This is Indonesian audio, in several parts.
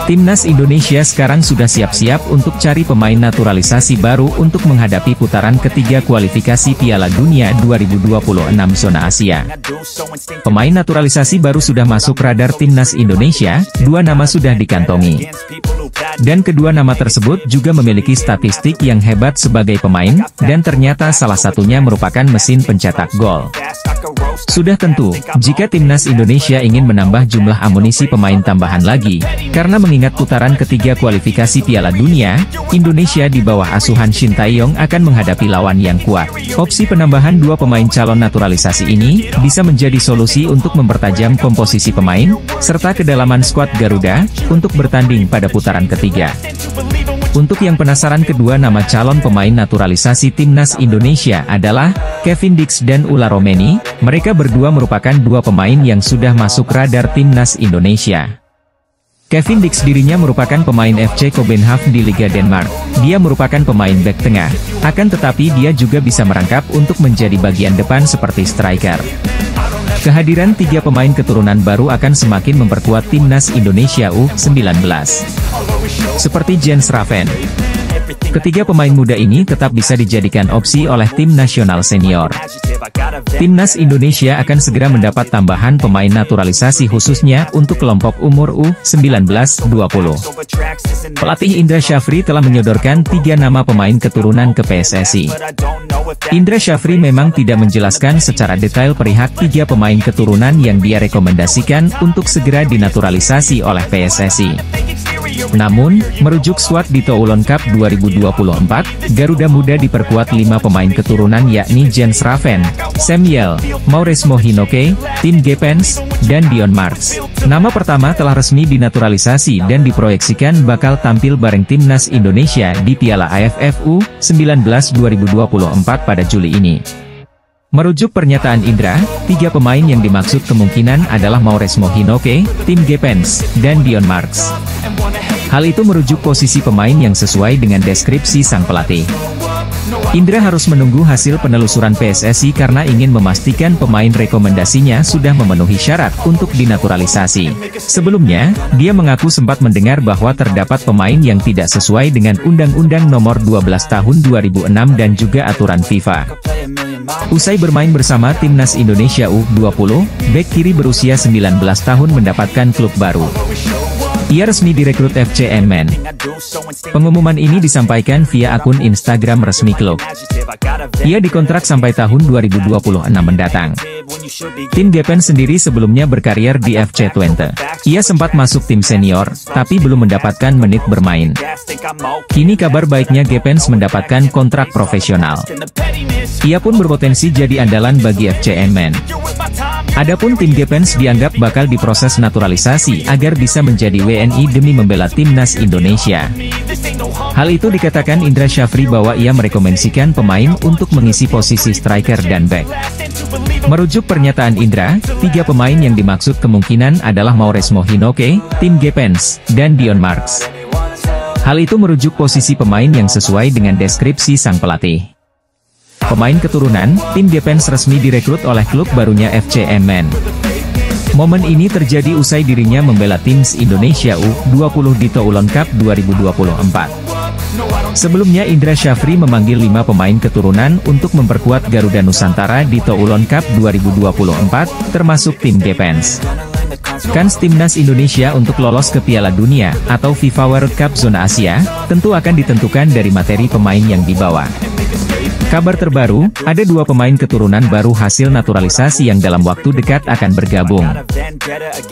Timnas Indonesia sekarang sudah siap-siap untuk cari pemain naturalisasi baru untuk menghadapi putaran ketiga kualifikasi Piala Dunia 2026 zona Asia. Pemain naturalisasi baru sudah masuk radar Timnas Indonesia, 2 nama sudah dikantongi. Dan kedua nama tersebut juga memiliki statistik yang hebat sebagai pemain, dan ternyata salah satunya merupakan mesin pencetak gol. Sudah tentu, jika Timnas Indonesia ingin menambah jumlah amunisi pemain tambahan lagi, karena mengingat putaran ketiga kualifikasi Piala Dunia, Indonesia di bawah asuhan Shin Tae-yong akan menghadapi lawan yang kuat. Opsi penambahan 2 pemain calon naturalisasi ini, bisa menjadi solusi untuk mempertajam komposisi pemain, serta kedalaman skuad Garuda, untuk bertanding pada putaran ketiga. Untuk yang penasaran, kedua nama calon pemain naturalisasi Timnas Indonesia adalah Kevin Dix dan Ula Romeni. Mereka berdua merupakan 2 pemain yang sudah masuk radar Timnas Indonesia. Kevin Dix dirinya merupakan pemain FC Copenhagen di Liga Denmark. Dia merupakan pemain bek tengah, akan tetapi dia juga bisa merangkap untuk menjadi bagian depan seperti striker. Kehadiran 3 pemain keturunan baru akan semakin memperkuat Timnas Indonesia U19. Seperti Jens Raven. Ketiga pemain muda ini tetap bisa dijadikan opsi oleh tim nasional senior. Timnas Indonesia akan segera mendapat tambahan pemain naturalisasi khususnya untuk kelompok umur U19-20. Pelatih Indra Syafri telah menyodorkan 3 nama pemain keturunan ke PSSI. Indra Syafri memang tidak menjelaskan secara detail perihal 3 pemain keturunan yang dia rekomendasikan untuk segera dinaturalisasi oleh PSSI. Namun, merujuk skuad di Toulon Cup 2024, Garuda Muda diperkuat 5 pemain keturunan yakni Jens Raven, Samuel, Mauresmo Hinoke, Tim Gepens, dan Dion Marks. Nama pertama telah resmi dinaturalisasi dan diproyeksikan bakal tampil bareng Timnas Indonesia di Piala AFF U19 2024 pada Juli ini. Merujuk pernyataan Indra, 3 pemain yang dimaksud kemungkinan adalah Mauresmo Hinoke, Tim Gepens, dan Dion Marks. Hal itu merujuk posisi pemain yang sesuai dengan deskripsi sang pelatih. Indra harus menunggu hasil penelusuran PSSI karena ingin memastikan pemain rekomendasinya sudah memenuhi syarat untuk dinaturalisasi. Sebelumnya, dia mengaku sempat mendengar bahwa terdapat pemain yang tidak sesuai dengan Undang-Undang Nomor 12 Tahun 2006 dan juga aturan FIFA. Usai bermain bersama Timnas Indonesia U20, bek kiri berusia 19 tahun mendapatkan klub baru. Ia resmi direkrut FC Emmen. Pengumuman ini disampaikan via akun Instagram resmi klub. Ia dikontrak sampai tahun 2026 mendatang. Tim Gepens sendiri sebelumnya berkarier di FC Twente. Ia sempat masuk tim senior, tapi belum mendapatkan menit bermain. Kini kabar baiknya Gepens mendapatkan kontrak profesional. Ia pun berpotensi jadi andalan bagi FC Emmen. Adapun tim Gepens dianggap bakal diproses naturalisasi agar bisa menjadi WNI demi membela Timnas Indonesia. Hal itu dikatakan Indra Syafri bahwa ia merekomendasikan pemain untuk mengisi posisi striker dan bek. Merujuk pernyataan Indra, 3 pemain yang dimaksud kemungkinan adalah Mauresmo Hinoke, Tim Gepens, dan Dion Marks. Hal itu merujuk posisi pemain yang sesuai dengan deskripsi sang pelatih. Pemain keturunan, Tim Gepens resmi direkrut oleh klub barunya FC Emmen. Momen ini terjadi usai dirinya membela Timnas Indonesia U20 di Toulon Cup 2024. Sebelumnya Indra Syafri memanggil 5 pemain keturunan untuk memperkuat Garuda Nusantara di Toulon Cup 2024, termasuk Tim Gepens. Kans Timnas Indonesia untuk lolos ke Piala Dunia, atau FIFA World Cup Zona Asia, tentu akan ditentukan dari materi pemain yang dibawa. Kabar terbaru, ada 2 pemain keturunan baru hasil naturalisasi yang dalam waktu dekat akan bergabung.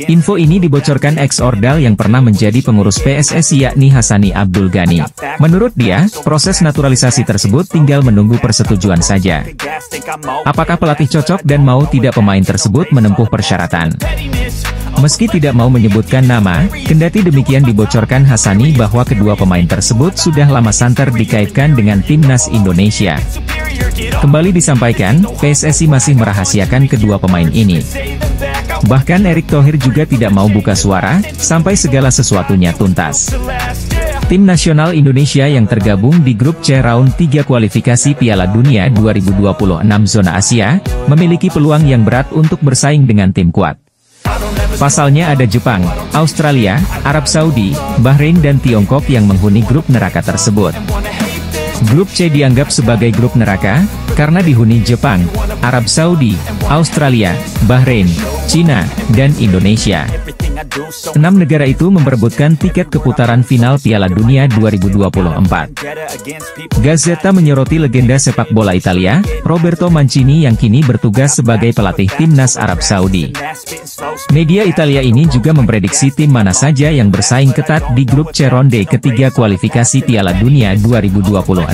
Info ini dibocorkan ex-Ordal yang pernah menjadi pengurus PSSI yakni Hassani Abdul Ghani. Menurut dia, proses naturalisasi tersebut tinggal menunggu persetujuan saja. Apakah pelatih cocok dan mau tidak pemain tersebut menempuh persyaratan? Meski tidak mau menyebutkan nama, kendati demikian dibocorkan Hassani bahwa kedua pemain tersebut sudah lama santer dikaitkan dengan Timnas Indonesia. Kembali disampaikan, PSSI masih merahasiakan kedua pemain ini. Bahkan Erick Thohir juga tidak mau buka suara, sampai segala sesuatunya tuntas. Tim nasional Indonesia yang tergabung di grup C round 3 kualifikasi Piala Dunia 2026 zona Asia, memiliki peluang yang berat untuk bersaing dengan tim kuat. Pasalnya ada Jepang, Australia, Arab Saudi, Bahrain dan Tiongkok yang menghuni grup neraka tersebut. Grup C dianggap sebagai grup neraka, karena dihuni Jepang, Arab Saudi, Australia, Bahrain, Cina, dan Indonesia. 6 negara itu memperebutkan tiket keputaran final Piala Dunia 2024. Gazzetta menyoroti legenda sepak bola Italia, Roberto Mancini yang kini bertugas sebagai pelatih timnas Arab Saudi. Media Italia ini juga memprediksi tim mana saja yang bersaing ketat di grup C ronde ketiga kualifikasi Piala Dunia 2026.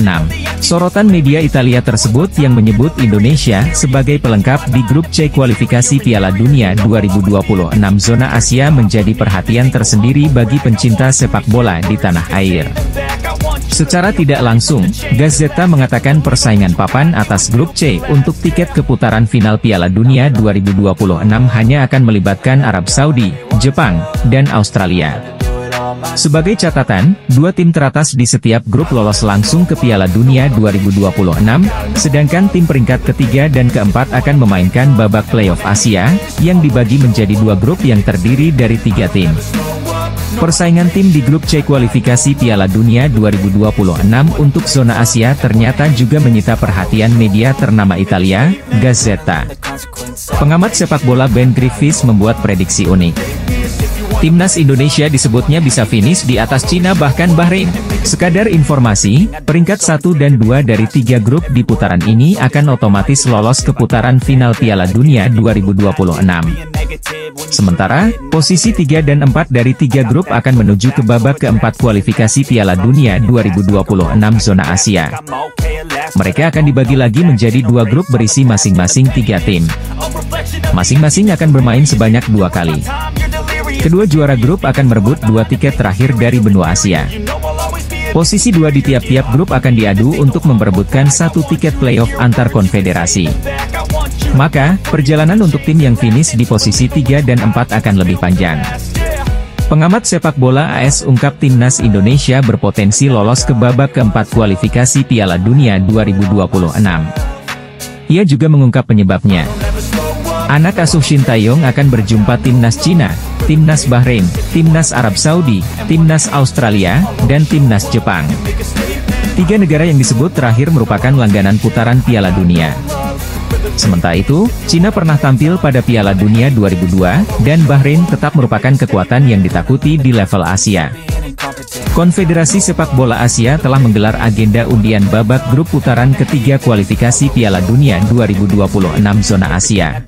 Sorotan media Italia tersebut yang menyebut Indonesia sebagai pelengkap di grup C kualifikasi Piala Dunia 2026 zona Asia menjadi perhatian tersendiri bagi pencinta sepak bola di tanah air. Secara tidak langsung, Gazzetta mengatakan persaingan papan atas grup C untuk tiket keputaran final Piala Dunia 2026 hanya akan melibatkan Arab Saudi, Jepang, dan Australia. Sebagai catatan, 2 tim teratas di setiap grup lolos langsung ke Piala Dunia 2026, sedangkan tim peringkat ketiga dan keempat akan memainkan babak playoff Asia, yang dibagi menjadi 2 grup yang terdiri dari 3 tim. Persaingan tim di grup C kualifikasi Piala Dunia 2026 untuk zona Asia ternyata juga menyita perhatian media ternama Italia, Gazzetta. Pengamat sepak bola Ben Griffiths membuat prediksi unik. Timnas Indonesia disebutnya bisa finish di atas Cina bahkan Bahrain. Sekadar informasi, peringkat 1 dan 2 dari 3 grup di putaran ini akan otomatis lolos ke putaran final Piala Dunia 2026. Sementara, posisi 3 dan 4 dari 3 grup akan menuju ke babak keempat kualifikasi Piala Dunia 2026 zona Asia. Mereka akan dibagi lagi menjadi 2 grup berisi masing-masing 3 tim. Masing-masing akan bermain sebanyak 2 kali. Kedua juara grup akan merebut 2 tiket terakhir dari benua Asia. Posisi 2 di tiap-tiap grup akan diadu untuk memperebutkan 1 tiket playoff antar konfederasi. Maka, perjalanan untuk tim yang finish di posisi 3 dan 4 akan lebih panjang. Pengamat sepak bola AS ungkap timnas Indonesia berpotensi lolos ke babak keempat kualifikasi Piala Dunia 2026. Ia juga mengungkap penyebabnya. Anak asuh Sintayong akan berjumpa timnas Cina, timnas Bahrain, timnas Arab Saudi, timnas Australia, dan timnas Jepang. 3 negara yang disebut terakhir merupakan langganan putaran Piala Dunia. Sementara itu, Cina pernah tampil pada Piala Dunia 2002, dan Bahrain tetap merupakan kekuatan yang ditakuti di level Asia. Konfederasi Sepak Bola Asia telah menggelar agenda undian babak grup putaran ketiga kualifikasi Piala Dunia 2026 zona Asia.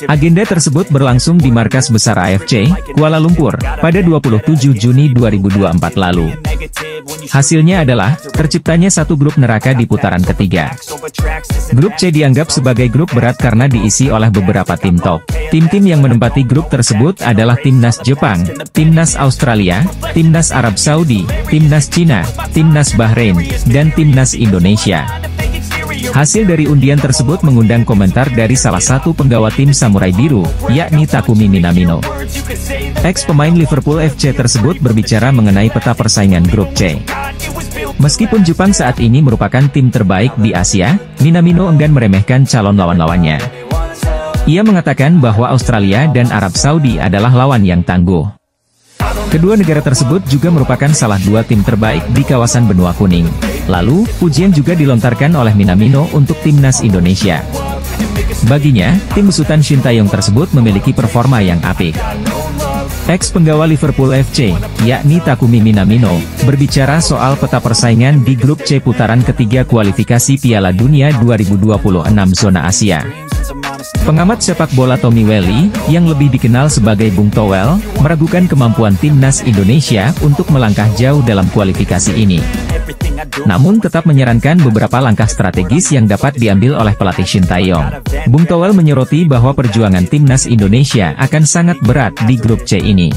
Agenda tersebut berlangsung di markas besar AFC, Kuala Lumpur, pada 27 Juni 2024 lalu. Hasilnya adalah, terciptanya 1 grup neraka di putaran ketiga. Grup C dianggap sebagai grup berat karena diisi oleh beberapa tim top. Tim-tim yang menempati grup tersebut adalah Timnas Jepang, Timnas Australia, Timnas Arab Saudi, Timnas Cina, Timnas Bahrain, dan Timnas Indonesia. Hasil dari undian tersebut mengundang komentar dari salah satu penggawa tim Samurai Biru, yakni Takumi Minamino. Ex-pemain Liverpool FC tersebut berbicara mengenai peta persaingan grup C. Meskipun Jepang saat ini merupakan tim terbaik di Asia, Minamino enggan meremehkan calon lawan-lawannya. Ia mengatakan bahwa Australia dan Arab Saudi adalah lawan yang tangguh. Kedua negara tersebut juga merupakan salah 2 tim terbaik di kawasan benua kuning. Lalu, pujian juga dilontarkan oleh Minamino untuk timnas Indonesia. Baginya, tim besutan Sintayong tersebut memiliki performa yang apik. Ex-penggawa Liverpool FC, yakni Takumi Minamino, berbicara soal peta persaingan di grup C putaran ketiga kualifikasi Piala Dunia 2026 zona Asia. Pengamat sepak bola Tommy Welly, yang lebih dikenal sebagai Bung Towel, meragukan kemampuan timnas Indonesia untuk melangkah jauh dalam kualifikasi ini. Namun tetap menyarankan beberapa langkah strategis yang dapat diambil oleh pelatih Sintayong. Bung Towel menyoroti bahwa perjuangan timnas Indonesia akan sangat berat di grup C ini.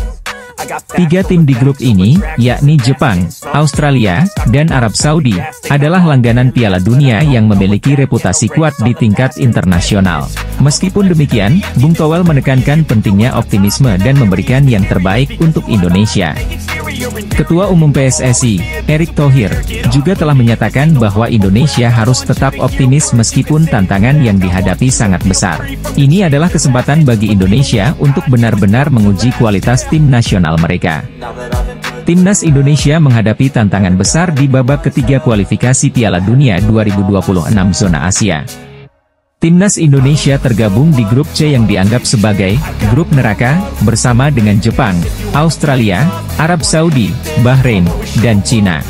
3 tim di grup ini, yakni Jepang, Australia, dan Arab Saudi, adalah langganan Piala Dunia yang memiliki reputasi kuat di tingkat internasional. Meskipun demikian, Bung Towel menekankan pentingnya optimisme dan memberikan yang terbaik untuk Indonesia. Ketua Umum PSSI, Erick Thohir, juga telah menyatakan bahwa Indonesia harus tetap optimis meskipun tantangan yang dihadapi sangat besar. Ini adalah kesempatan bagi Indonesia untuk benar-benar menguji kualitas tim nasional mereka. Timnas Indonesia menghadapi tantangan besar di babak ketiga kualifikasi Piala Dunia 2026 zona Asia. Timnas Indonesia tergabung di grup C yang dianggap sebagai grup neraka, bersama dengan Jepang, Australia, Arab Saudi, Bahrain, dan Cina.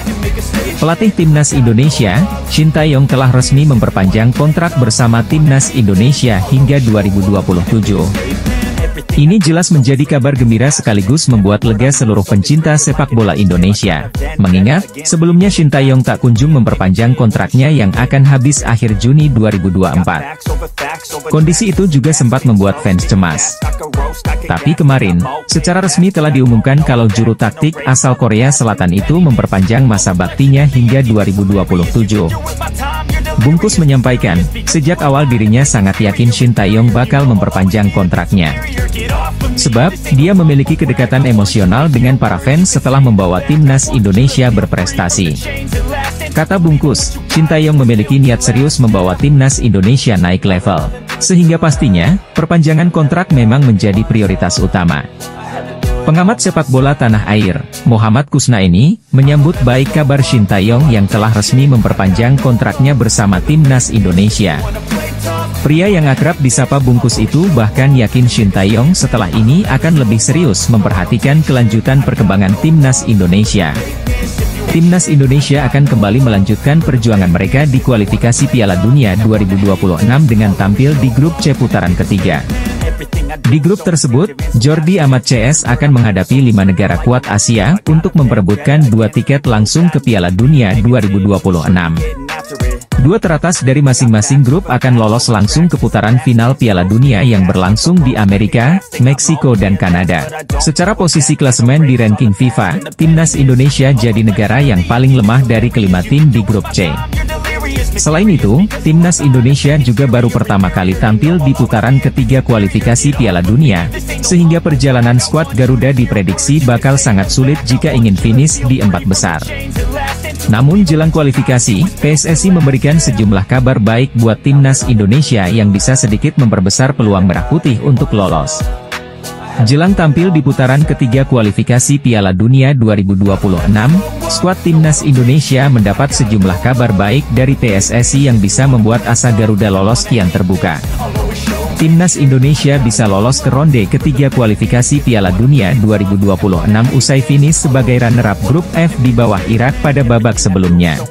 Pelatih Timnas Indonesia, Shin Tae-yong telah resmi memperpanjang kontrak bersama Timnas Indonesia hingga 2027. Ini jelas menjadi kabar gembira sekaligus membuat lega seluruh pencinta sepak bola Indonesia. Mengingat, sebelumnya Shin Tae-yong tak kunjung memperpanjang kontraknya yang akan habis akhir Juni 2024. Kondisi itu juga sempat membuat fans cemas. Tapi kemarin, secara resmi telah diumumkan kalau juru taktik asal Korea Selatan itu memperpanjang masa baktinya hingga 2027. Bungkus menyampaikan, sejak awal dirinya sangat yakin Shin Tae-yong bakal memperpanjang kontraknya. Sebab, dia memiliki kedekatan emosional dengan para fans setelah membawa Timnas Indonesia berprestasi. Kata Bungkus, Shin Tae-yong memiliki niat serius membawa Timnas Indonesia naik level. Sehingga pastinya, perpanjangan kontrak memang menjadi prioritas utama. Pengamat sepak bola tanah air, Muhammad Kusnaini, menyambut baik kabar Shin Tae-yong yang telah resmi memperpanjang kontraknya bersama Timnas Indonesia. Pria yang akrab disapa Bungkus itu bahkan yakin Shin Tae-yong setelah ini akan lebih serius memperhatikan kelanjutan perkembangan Timnas Indonesia. Timnas Indonesia akan kembali melanjutkan perjuangan mereka di kualifikasi Piala Dunia 2026 dengan tampil di grup C putaran ketiga. Di grup tersebut, Jordi Amat CS akan menghadapi 5 negara kuat Asia untuk memperebutkan 2 tiket langsung ke Piala Dunia 2026. 2 teratas dari masing-masing grup akan lolos langsung ke putaran final Piala Dunia yang berlangsung di Amerika, Meksiko dan Kanada. Secara posisi klasemen di ranking FIFA, Timnas Indonesia jadi negara yang paling lemah dari kelima tim di grup C. Selain itu, Timnas Indonesia juga baru pertama kali tampil di putaran ketiga kualifikasi Piala Dunia, sehingga perjalanan skuad Garuda diprediksi bakal sangat sulit jika ingin finish di 4 besar. Namun jelang kualifikasi, PSSI memberikan sejumlah kabar baik buat Timnas Indonesia yang bisa sedikit memperbesar peluang Merah Putih untuk lolos. Jelang tampil di putaran ketiga kualifikasi Piala Dunia 2026, skuad Timnas Indonesia mendapat sejumlah kabar baik dari PSSI yang bisa membuat asa Garuda lolos kian terbuka. Timnas Indonesia bisa lolos ke ronde ketiga kualifikasi Piala Dunia 2026 usai finish sebagai runner-up grup F di bawah Irak pada babak sebelumnya.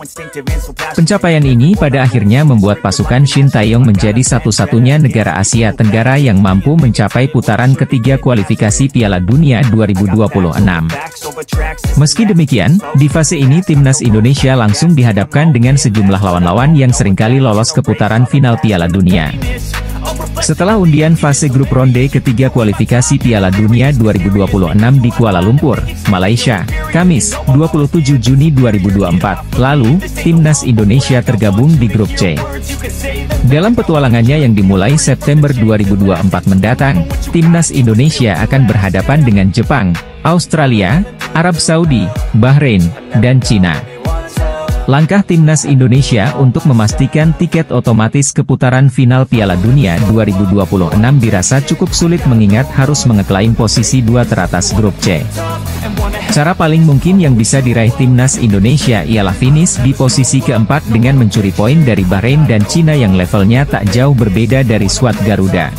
Pencapaian ini pada akhirnya membuat pasukan Shin Tae-yong menjadi satu-satunya negara Asia Tenggara yang mampu mencapai putaran ketiga kualifikasi Piala Dunia 2026. Meski demikian, di fase ini Timnas Indonesia langsung dihadapkan dengan sejumlah lawan-lawan yang seringkali lolos ke putaran final Piala Dunia. Setelah undian fase grup ronde ketiga kualifikasi Piala Dunia 2026 di Kuala Lumpur, Malaysia, Kamis, 27 Juni 2024, lalu, Timnas Indonesia tergabung di grup C. Dalam petualangannya yang dimulai September 2024 mendatang, Timnas Indonesia akan berhadapan dengan Jepang, Australia, Arab Saudi, Bahrain, dan Cina. Langkah Timnas Indonesia untuk memastikan tiket otomatis ke putaran final Piala Dunia 2026 dirasa cukup sulit mengingat harus mengeklaim posisi 2 teratas grup C. Cara paling mungkin yang bisa diraih Timnas Indonesia ialah finish di posisi keempat dengan mencuri poin dari Bahrain dan Cina yang levelnya tak jauh berbeda dari skuad Garuda.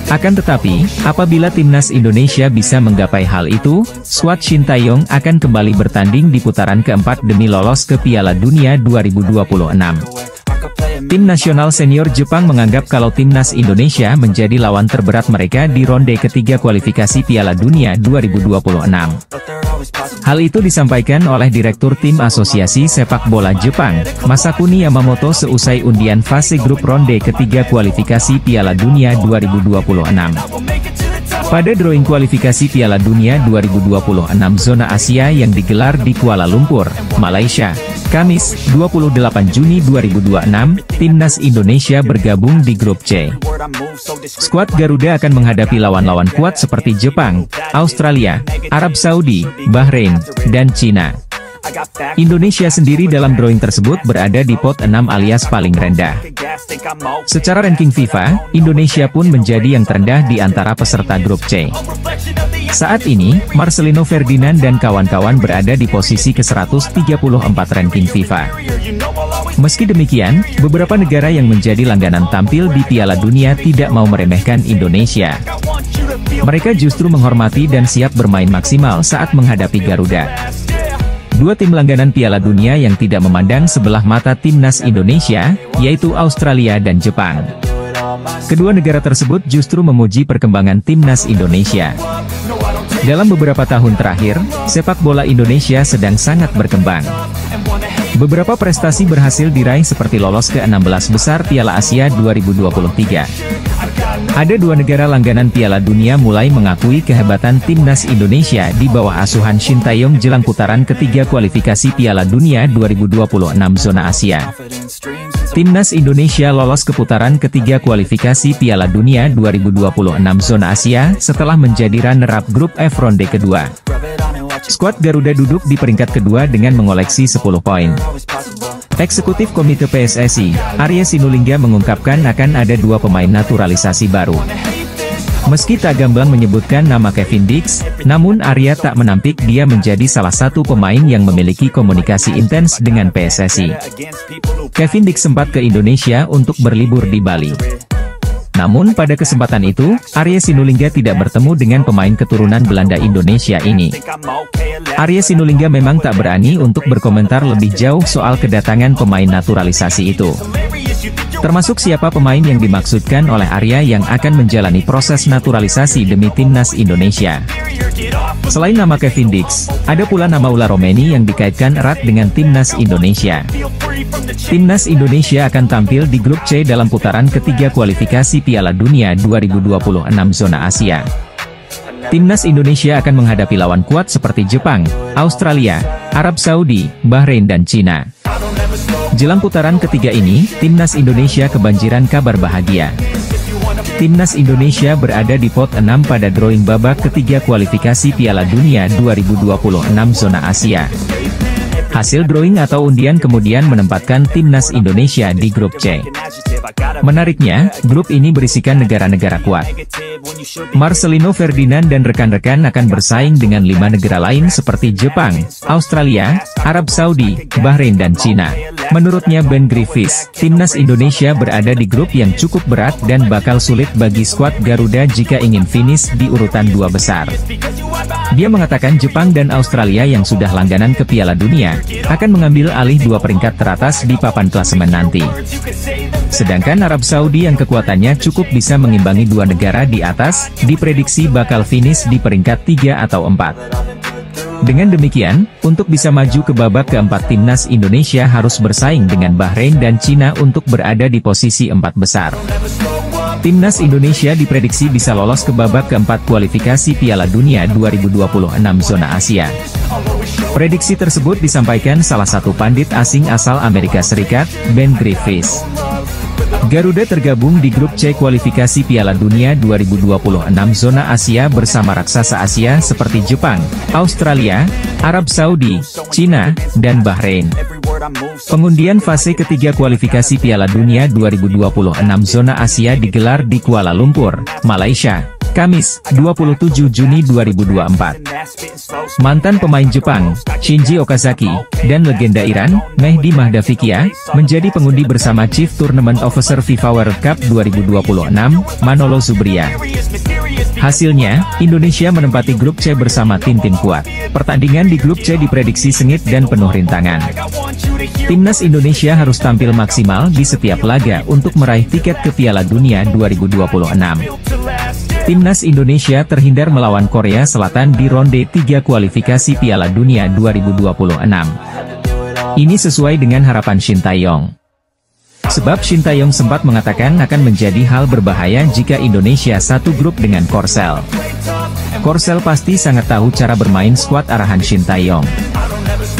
Akan tetapi, apabila Timnas Indonesia bisa menggapai hal itu, skuad Shin Tae-yong akan kembali bertanding di putaran keempat demi lolos ke Piala Dunia 2026. Tim nasional senior Jepang menganggap kalau Timnas Indonesia menjadi lawan terberat mereka di ronde ketiga kualifikasi Piala Dunia 2026. Hal itu disampaikan oleh Direktur Tim Asosiasi Sepak Bola Jepang, Masakuni Yamamoto seusai undian fase grup ronde ketiga kualifikasi Piala Dunia 2026. Pada drawing kualifikasi Piala Dunia 2026 zona Asia yang digelar di Kuala Lumpur, Malaysia, Kamis, 28 Juni 2026, Timnas Indonesia bergabung di grup C. Skuad Garuda akan menghadapi lawan-lawan kuat seperti Jepang, Australia, Arab Saudi, Bahrain, dan Cina. Indonesia sendiri dalam drawing tersebut berada di pot 6 alias paling rendah. Secara ranking FIFA, Indonesia pun menjadi yang terendah di antara peserta grup C. Saat ini, Marcelino Ferdinand dan kawan-kawan berada di posisi ke-134 ranking FIFA. Meski demikian, beberapa negara yang menjadi langganan tampil di Piala Dunia tidak mau meremehkan Indonesia. Mereka justru menghormati dan siap bermain maksimal saat menghadapi Garuda. Dua tim langganan Piala Dunia yang tidak memandang sebelah mata Timnas Indonesia, yaitu Australia dan Jepang. Kedua negara tersebut justru memuji perkembangan Timnas Indonesia. Dalam beberapa tahun terakhir, sepak bola Indonesia sedang sangat berkembang. Beberapa prestasi berhasil diraih seperti lolos ke 16 besar Piala Asia 2023. Ada dua negara langganan Piala Dunia mulai mengakui kehebatan Timnas Indonesia di bawah asuhan Shin Tae-yong jelang putaran ketiga kualifikasi Piala Dunia 2026 zona Asia. Timnas Indonesia lolos ke putaran ketiga kualifikasi Piala Dunia 2026 zona Asia setelah menjadi runner-up grup F ronde kedua. Skuad Garuda duduk di peringkat kedua dengan mengoleksi 10 poin. Eksekutif Komite PSSI, Arya Sinulinga mengungkapkan akan ada dua pemain naturalisasi baru. Meski tak gamblang menyebutkan nama Kevin Dix, namun Arya tak menampik dia menjadi salah satu pemain yang memiliki komunikasi intens dengan PSSI. Kevin Dix sempat ke Indonesia untuk berlibur di Bali. Namun pada kesempatan itu, Arya Sinulinga tidak bertemu dengan pemain keturunan Belanda Indonesia ini. Arya Sinulinga memang tak berani untuk berkomentar lebih jauh soal kedatangan pemain naturalisasi itu. Termasuk siapa pemain yang dimaksudkan oleh Arya yang akan menjalani proses naturalisasi demi Timnas Indonesia. Selain nama Kevin Dix, ada pula nama Ula Romeni yang dikaitkan erat dengan Timnas Indonesia. Timnas Indonesia akan tampil di grup C dalam putaran ketiga kualifikasi Piala Dunia 2026 zona Asia. Timnas Indonesia akan menghadapi lawan kuat seperti Jepang, Australia, Arab Saudi, Bahrain dan Cina. Jelang putaran ketiga ini, Timnas Indonesia kebanjiran kabar bahagia. Timnas Indonesia berada di pot 6 pada drawing babak ketiga kualifikasi Piala Dunia 2026 zona Asia. Hasil drawing atau undian kemudian menempatkan Timnas Indonesia di grup C. Menariknya, grup ini berisikan negara-negara kuat. Marcelino Ferdinand dan rekan-rekan akan bersaing dengan 5 negara lain seperti Jepang, Australia, Arab Saudi, Bahrain dan Cina. Menurutnya Ben Griffiths, Timnas Indonesia berada di grup yang cukup berat dan bakal sulit bagi skuad Garuda jika ingin finish di urutan 2 besar. Dia mengatakan Jepang dan Australia yang sudah langganan ke Piala Dunia, akan mengambil alih 2 peringkat teratas di papan klasemen nanti. Sedangkan Arab Saudi yang kekuatannya cukup bisa mengimbangi 2 negara di atas, diprediksi bakal finish di peringkat 3 atau 4. Dengan demikian, untuk bisa maju ke babak keempat Timnas Indonesia harus bersaing dengan Bahrain dan Cina untuk berada di posisi 4 besar. Timnas Indonesia diprediksi bisa lolos ke babak keempat kualifikasi Piala Dunia 2026 zona Asia. Prediksi tersebut disampaikan salah satu pandit asing asal Amerika Serikat, Ben Griffiths. Garuda tergabung di grup C kualifikasi Piala Dunia 2026 zona Asia bersama raksasa Asia seperti Jepang, Australia, Arab Saudi, Cina, dan Bahrain. Pengundian fase ketiga kualifikasi Piala Dunia 2026 zona Asia digelar di Kuala Lumpur, Malaysia, Kamis, 27 Juni 2024. Mantan pemain Jepang, Shinji Okazaki, dan legenda Iran, Mehdi Mahdavikia, menjadi pengundi bersama Chief Tournament Officer FIFA World Cup 2026, Manolo Zubria. Hasilnya, Indonesia menempati grup C bersama tim-tim kuat. Pertandingan di grup C diprediksi sengit dan penuh rintangan. Timnas Indonesia harus tampil maksimal di setiap laga untuk meraih tiket ke Piala Dunia 2026. Timnas Indonesia terhindar melawan Korea Selatan di ronde 3 kualifikasi Piala Dunia 2026. Ini sesuai dengan harapan Shin Tae-yong. Sebab Shin Tae-yong sempat mengatakan akan menjadi hal berbahaya jika Indonesia satu grup dengan Korsel. Korsel pasti sangat tahu cara bermain skuad arahan Shin Tae-yong.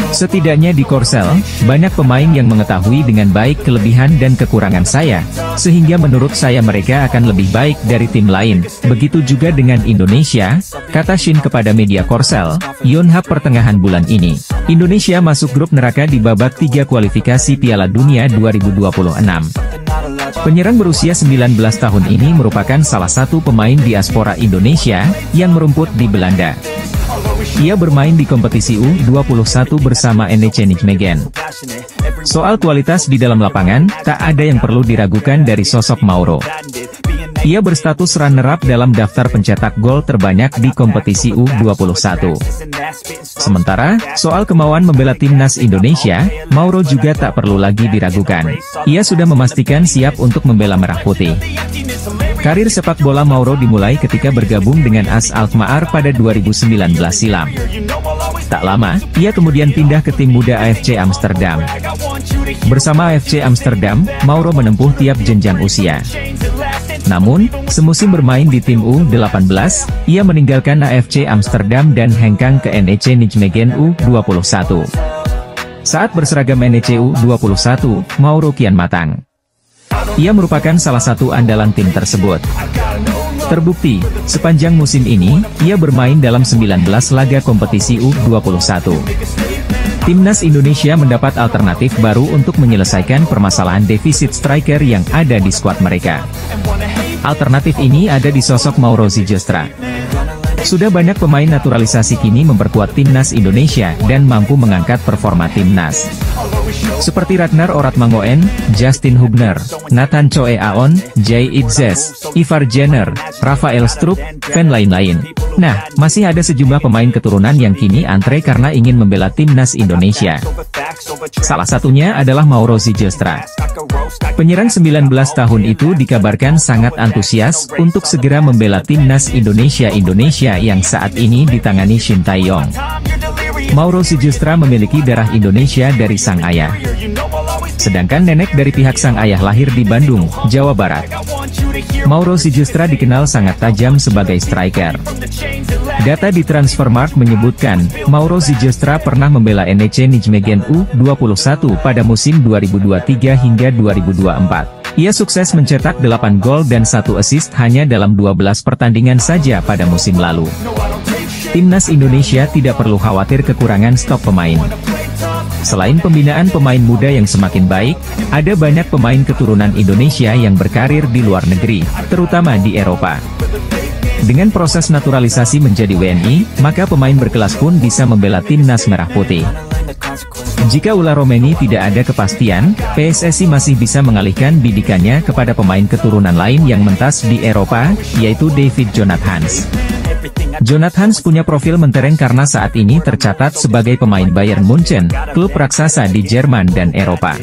Setidaknya di Korsel, banyak pemain yang mengetahui dengan baik kelebihan dan kekurangan saya, sehingga menurut saya mereka akan lebih baik dari tim lain. Begitu juga dengan Indonesia, kata Shin kepada media Korsel, Yonhap pertengahan bulan ini. Indonesia masuk grup neraka di babak 3 kualifikasi Piala Dunia 2026. Penyerang berusia 19 tahun ini merupakan salah satu pemain diaspora Indonesia, yang merumput di Belanda. Ia bermain di kompetisi U21 bersama NEC Nijmegen. Soal kualitas di dalam lapangan, tak ada yang perlu diragukan dari sosok Mauro. Ia berstatus runner-up dalam daftar pencetak gol terbanyak di kompetisi U21. Sementara, soal kemauan membela timnas Indonesia, Mauro juga tak perlu lagi diragukan. Ia sudah memastikan siap untuk membela Merah Putih. Karir sepak bola Mauro dimulai ketika bergabung dengan AS Alkmaar pada 2019 silam. Tak lama, ia kemudian pindah ke tim muda AFC Amsterdam. Bersama AFC Amsterdam, Mauro menempuh tiap jenjang usia. Namun, semusim bermain di tim U18, ia meninggalkan AFC Amsterdam dan hengkang ke NEC Nijmegen U21. Saat berseragam NEC U21, Mauro kian matang. Ia merupakan salah satu andalan tim tersebut. Terbukti, sepanjang musim ini, ia bermain dalam 19 laga kompetisi U21. Timnas Indonesia mendapat alternatif baru untuk menyelesaikan permasalahan defisit striker yang ada di skuad mereka. Alternatif ini ada di sosok Mauro Zylstra. Sudah banyak pemain naturalisasi kini memperkuat timnas Indonesia dan mampu mengangkat performa timnas. Seperti Ragnar Oratmangoen, Justin Hubner, Nathan Choe Aon, Jay Itzes, Ivar Jenner, Rafael Strupp, dan lain-lain. Nah, masih ada sejumlah pemain keturunan yang kini antre karena ingin membela timnas Indonesia. Salah satunya adalah Mauro Zylstra. Penyerang 19 tahun itu dikabarkan sangat antusias untuk segera membela timnas Indonesia yang saat ini ditangani Shin Tae-yong. Mauro Zylstra memiliki darah Indonesia dari sang ayah. Sedangkan nenek dari pihak sang ayah lahir di Bandung, Jawa Barat. Mauro Zylstra dikenal sangat tajam sebagai striker. Data di Transfermarkt menyebutkan, Mauro Zylstra pernah membela NEC Nijmegen U21 pada musim 2023 hingga 2024. Ia sukses mencetak 8 gol dan 1 assist hanya dalam 12 pertandingan saja pada musim lalu. Timnas Indonesia tidak perlu khawatir kekurangan stok pemain. Selain pembinaan pemain muda yang semakin baik, ada banyak pemain keturunan Indonesia yang berkarir di luar negeri, terutama di Eropa. Dengan proses naturalisasi menjadi WNI, maka pemain berkelas pun bisa membela timnas Merah Putih. Jika Ula Romeni tidak ada kepastian, PSSI masih bisa mengalihkan bidikannya kepada pemain keturunan lain yang mentas di Eropa, yaitu David Jonathans. Jonathans punya profil mentereng karena saat ini tercatat sebagai pemain Bayern Munchen, klub raksasa di Jerman dan Eropa.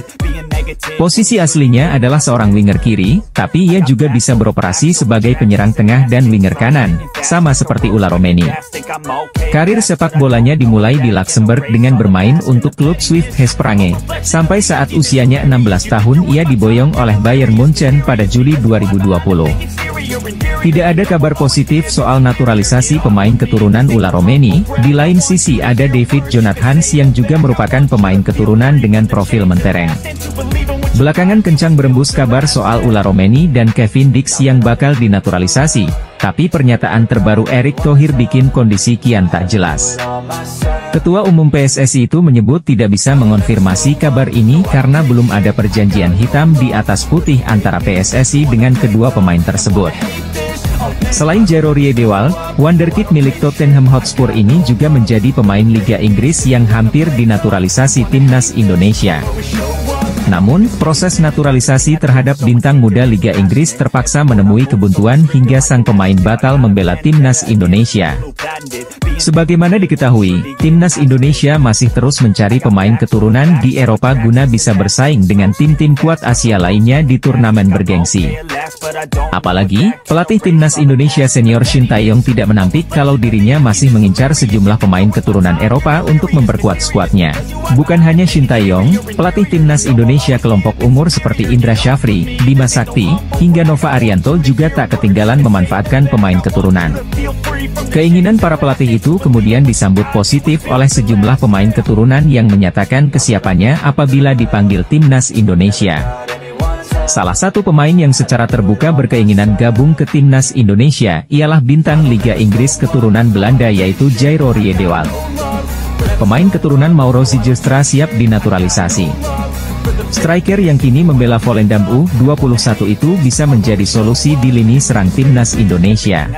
Posisi aslinya adalah seorang winger kiri, tapi ia juga bisa beroperasi sebagai penyerang tengah dan winger kanan, sama seperti Ula Romeni. Karir sepak bolanya dimulai di Luxembourg dengan bermain untuk klub Swift Hesperange. Sampai saat usianya 16 tahun ia diboyong oleh Bayern Munchen pada Juli 2020. Tidak ada kabar positif soal naturalisasi pemain keturunan Ula Romeni. Di lain sisi ada David Jonathans yang juga merupakan pemain keturunan dengan profil mentereng. Belakangan kencang berembus kabar soal Ula Romeni dan Kevin Dix yang bakal dinaturalisasi, tapi pernyataan terbaru Erick Thohir bikin kondisi kian tak jelas. Ketua Umum PSSI itu menyebut tidak bisa mengonfirmasi kabar ini karena belum ada perjanjian hitam di atas putih antara PSSI dengan kedua pemain tersebut. Selain Jerorie Dewald, wonderkid milik Tottenham Hotspur ini juga menjadi pemain Liga Inggris yang hampir dinaturalisasi timnas Indonesia. Namun, proses naturalisasi terhadap bintang muda Liga Inggris terpaksa menemui kebuntuan hingga sang pemain batal membela timnas Indonesia. Sebagaimana diketahui, timnas Indonesia masih terus mencari pemain keturunan di Eropa guna bisa bersaing dengan tim-tim kuat Asia lainnya di turnamen bergengsi. Apalagi, pelatih timnas Indonesia senior Shin Tae-yong tidak menampik kalau dirinya masih mengincar sejumlah pemain keturunan Eropa untuk memperkuat skuadnya. Bukan hanya Shin Tae-yong, pelatih timnas Indonesia kelompok umur seperti Indra Syafri, Bima Sakti, hingga Nova Arianto juga tak ketinggalan memanfaatkan pemain keturunan. Keinginan para pelatih itu kemudian disambut positif oleh sejumlah pemain keturunan yang menyatakan kesiapannya apabila dipanggil timnas Indonesia. Salah satu pemain yang secara terbuka berkeinginan gabung ke timnas Indonesia ialah bintang Liga Inggris keturunan Belanda yaitu Jairo Riedewald. Pemain keturunan Mauro Sijustra siap dinaturalisasi. Striker yang kini membela Volendam U21 itu bisa menjadi solusi di lini serang timnas Indonesia.